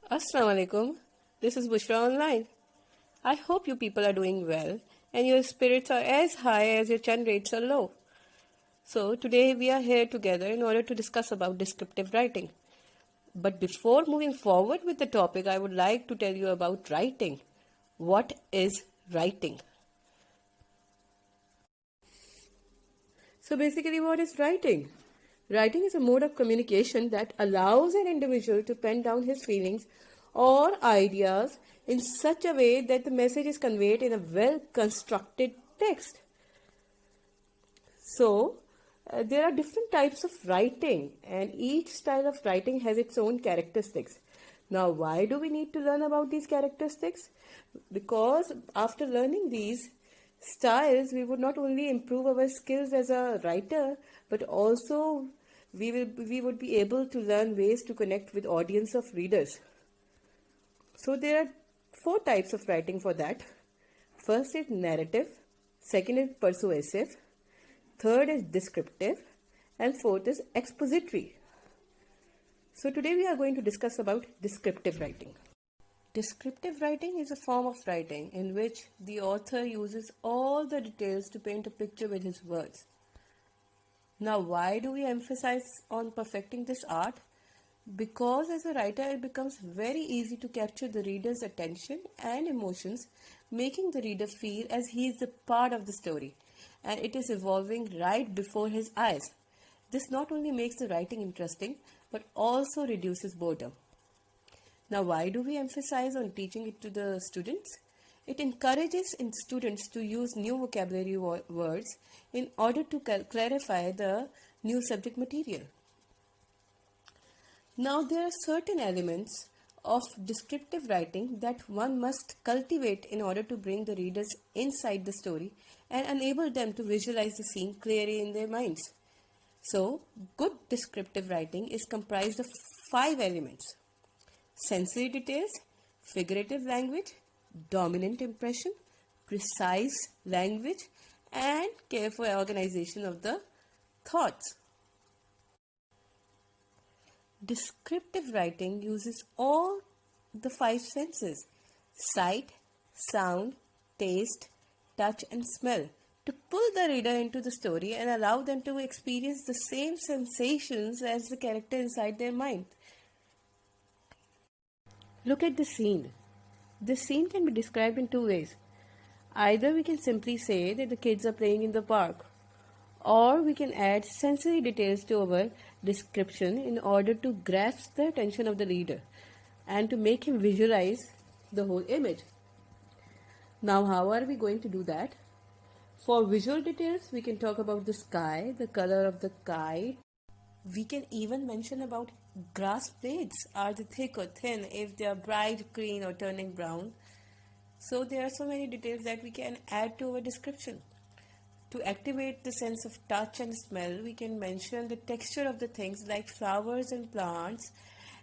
Assalamu alaikum. This is Bushra Online. I hope you people are doing well and your spirits are as high as your churn rates are low. So today we are here together in order to discuss about descriptive writing. But before moving forward with the topic, I would like to tell you about writing. What is writing? So basically, what is writing? Writing is a mode of communication that allows an individual to pen down his feelings or ideas in such a way that the message is conveyed in a well constructed text. So, there are different types of writing, and each style of writing has its own characteristics. Now, why do we need to learn about these characteristics? Because after learning these styles, we would not only improve our skills as a writer, but also we would be able to learn ways to connect with audience of readers. So there are four types of writing for that. First is narrative, second is persuasive, third is descriptive, and fourth is expository. So today we are going to discuss about descriptive writing. Descriptive writing is a form of writing in which the author uses all the details to paint a picture with his words. Now, why do we emphasize on perfecting this art? Because as a writer, it becomes very easy to capture the reader's attention and emotions, making the reader feel as he is a part of the story and it is evolving right before his eyes. This not only makes the writing interesting but also reduces boredom. Now, why do we emphasize on teaching it to the students? It encourages students to use new vocabulary words in order to clarify the new subject material. Now, there are certain elements of descriptive writing that one must cultivate in order to bring the readers inside the story and enable them to visualize the scene clearly in their minds. So, good descriptive writing is comprised of 5 elements: sensory details, figurative language, dominant impression, precise language, and careful organization of the thoughts. Descriptive writing uses all the 5 senses: sight, sound, taste, touch, and smell to pull the reader into the story and allow them to experience the same sensations as the character inside their mind. Look at the scene. The scene can be described in 2 ways. Either we can simply say that the kids are playing in the park, or we can add sensory details to our description in order to grasp the attention of the reader and to make him visualize the whole image. Now, how are we going to do that? For visual details, we can talk about the sky, the color of the kite. We can even mention about grass blades. Are they thick or thin? If they are bright green or turning brown. So there are so many details that we can add to our description. To activate the sense of touch and smell, we can mention the texture of the things like flowers and plants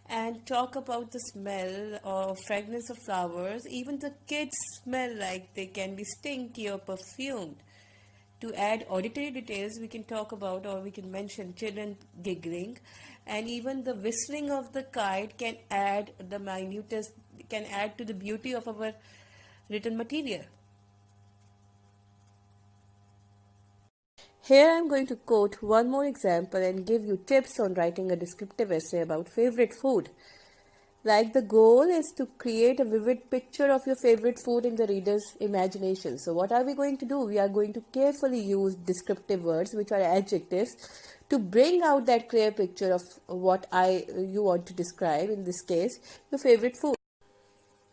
and talk about the smell or fragrance of flowers. Even the kids smell like they can be stinky or perfumed. To add auditory details, we can talk about or we can mention children giggling, and even the whistling of the kite can add the minutest, can add to the beauty of our written material. Here I am going to quote one more example and give you tips on writing a descriptive essay about favorite food. Like, the goal is to create a vivid picture of your favorite food in the reader's imagination. So what are we going to do? We are going to carefully use descriptive words, which are adjectives, to bring out that clear picture of what you want to describe, in this case, your favorite food.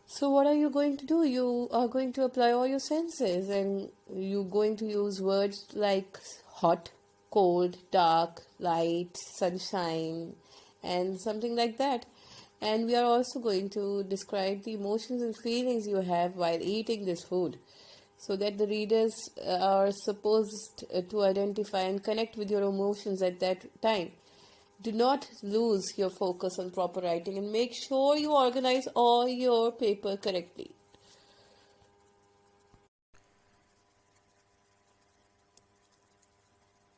So what are you going to do? You are going to apply all your senses and you're going to use words like hot, cold, dark, light, sunshine, and something like that. And we are also going to describe the emotions and feelings you have while eating this food, so that the readers are supposed to identify and connect with your emotions at that time. Do not lose your focus on proper writing and make sure you organize all your paper correctly.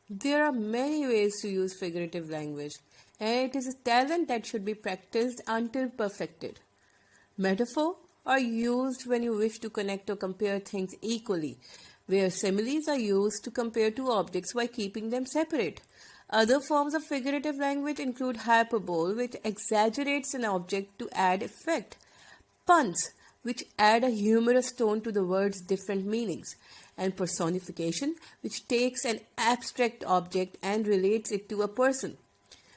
There are many ways to use figurative language, and it is a talent that should be practiced until perfected. Metaphor are used when you wish to connect or compare things equally, where similes are used to compare two objects while keeping them separate. Other forms of figurative language include hyperbole, which exaggerates an object to add effect, puns, which add a humorous tone to the word's different meanings, and personification, which takes an abstract object and relates it to a person.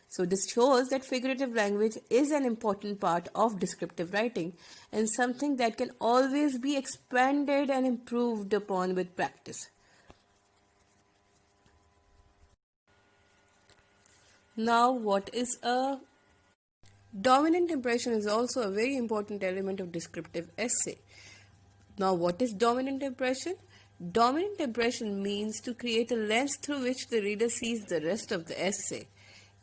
So, this shows that figurative language is an important part of descriptive writing and something that can always be expanded and improved upon with practice. Now, what is a dominant impression is also a very important element of descriptive essay. Now, what is dominant impression? Dominant impression means to create a lens through which the reader sees the rest of the essay.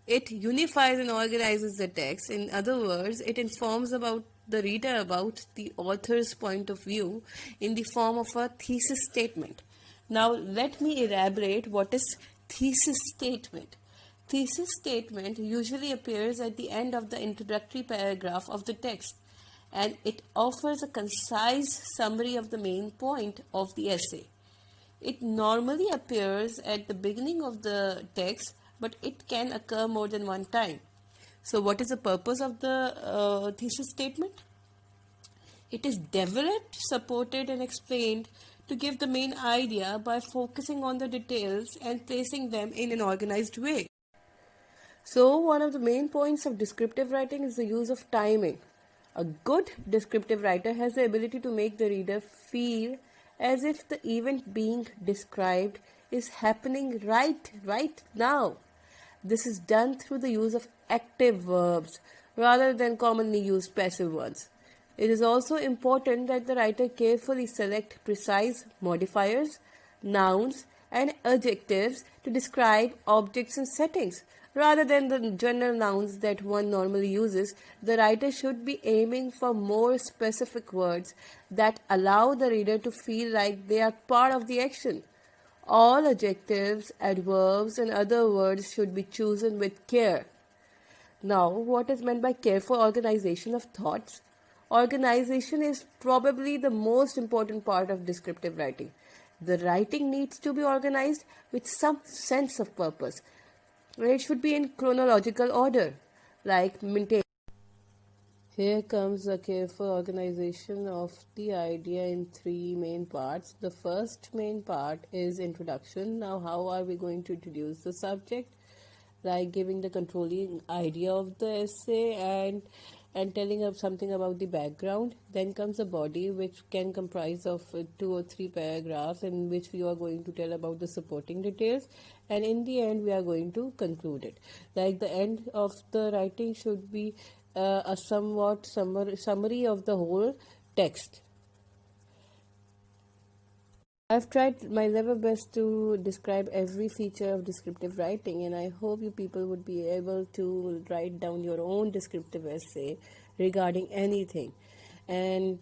It unifies and organizes the text. In other words, it informs about the reader about the author's point of view in the form of a thesis statement. Now, let me elaborate what is thesis statement. Thesis statement usually appears at the end of the introductory paragraph of the text, and it offers a concise summary of the main point of the essay. It normally appears at the beginning of the text, but it can occur more than one time. So, what is the purpose of the thesis statement? It is developed, supported, and explained to give the main idea by focusing on the details and placing them in an organized way. So, one of the main points of descriptive writing is the use of timing. A good descriptive writer has the ability to make the reader feel as if the event being described is happening right now. This is done through the use of active verbs rather than commonly used passive ones. It is also important that the writer carefully select precise modifiers, nouns, and adjectives to describe objects and settings. Rather than the general nouns that one normally uses, the writer should be aiming for more specific words that allow the reader to feel like they are part of the action. All adjectives, adverbs, and other words should be chosen with care. Now, what is meant by careful organization of thoughts? Organization is probably the most important part of descriptive writing. The writing needs to be organized with some sense of purpose. It should be in chronological order, like maintain. Here comes a careful organization of the idea in three main parts. The first main part is introduction. Now, how are we going to introduce the subject? Like giving the controlling idea of the essay and telling us something about the background. Then comes the body, which can comprise of 2 or 3 paragraphs in which we are going to tell about the supporting details, and in the end we are going to conclude it. Like the end of the writing should be a somewhat summary of the whole text. I've tried my level best to describe every feature of descriptive writing, and I hope you people would be able to write down your own descriptive essay regarding anything. And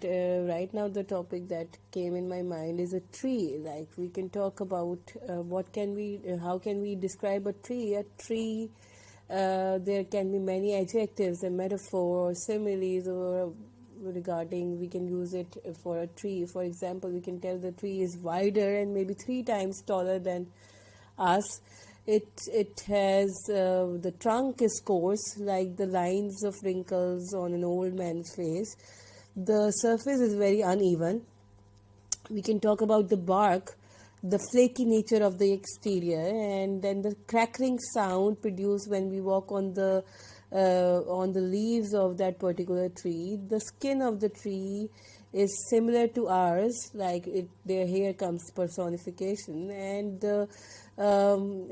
right now, the topic that came in my mind is a tree. Like we can talk about how can we describe a tree? A tree, there can be many adjectives and metaphors, similes, or regarding we can use it for a tree. For example, we can tell the tree is wider and maybe 3 times taller than us. It has the trunk is coarse, like the lines of wrinkles on an old man's face. The surface is very uneven. We can talk about the bark, the flaky nature of the exterior, and then the crackling sound produced when we walk on the leaves of that particular tree. The skin of the tree is similar to ours, like there here comes personification, and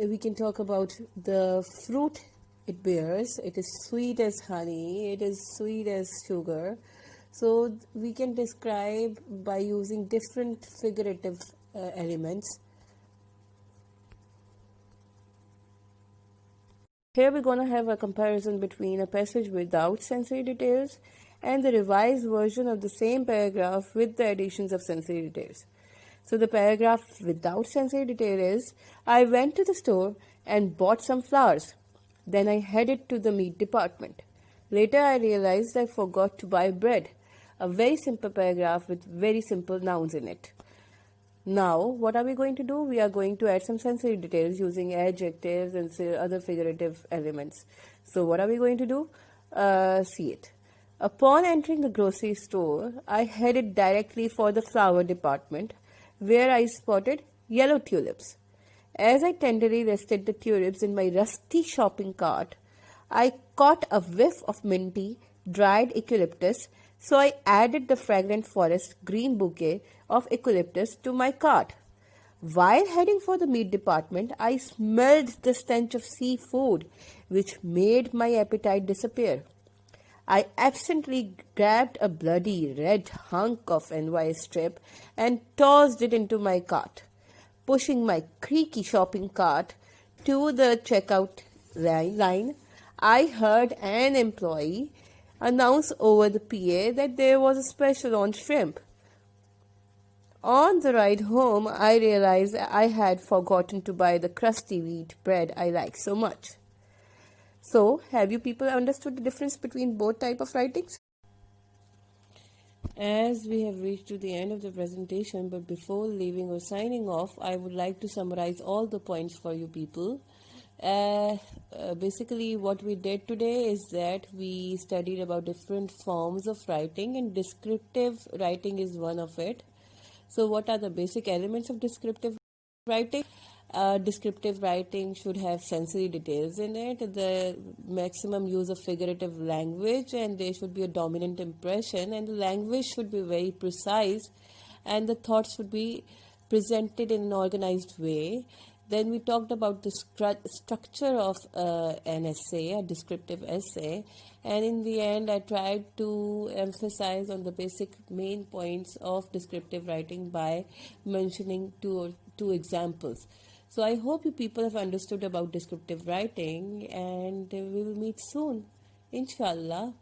we can talk about the fruit it bears. It is sweet as honey, it is sweet as sugar. So we can describe by using different figurative elements. Here we're going to have a comparison between a passage without sensory details and the revised version of the same paragraph with the additions of sensory details. So the paragraph without sensory detail is, I went to the store and bought some flowers. Then I headed to the meat department. Later I realized I forgot to buy bread. a very simple paragraph with very simple nouns in it. Now, what are we going to do? We are going to add some sensory details using adjectives and other figurative elements. So, what are we going to do? See it. Upon entering the grocery store, I headed directly for the flower department, where I spotted yellow tulips. As I tenderly rested the tulips in my rusty shopping cart, I caught a whiff of minty, dried eucalyptus, so I added the fragrant forest green bouquet of eucalyptus to my cart. While heading for the meat department, I smelled the stench of seafood, which made my appetite disappear. I absently grabbed a bloody red hunk of NY strip and tossed it into my cart. Pushing my creaky shopping cart to the checkout line, I heard an employee announce over the PA that there was a special on shrimp. On the ride home, I realized I had forgotten to buy the crusty wheat bread I like so much. So, have you people understood the difference between both type of writings? As we have reached to the end of the presentation, but before leaving or signing off, I would like to summarize all the points for you people. Basically, what we did today is that we studied about different forms of writing, and descriptive writing is one of it. So, what are the basic elements of descriptive writing? Descriptive writing should have sensory details in it, the maximum use of figurative language, and there should be a dominant impression, and the language should be very precise, and the thoughts should be presented in an organized way. Then we talked about the structure of an essay, a descriptive essay, and in the end I tried to emphasize on the basic main points of descriptive writing by mentioning two examples. So I hope you people have understood about descriptive writing, and we will meet soon, inshallah.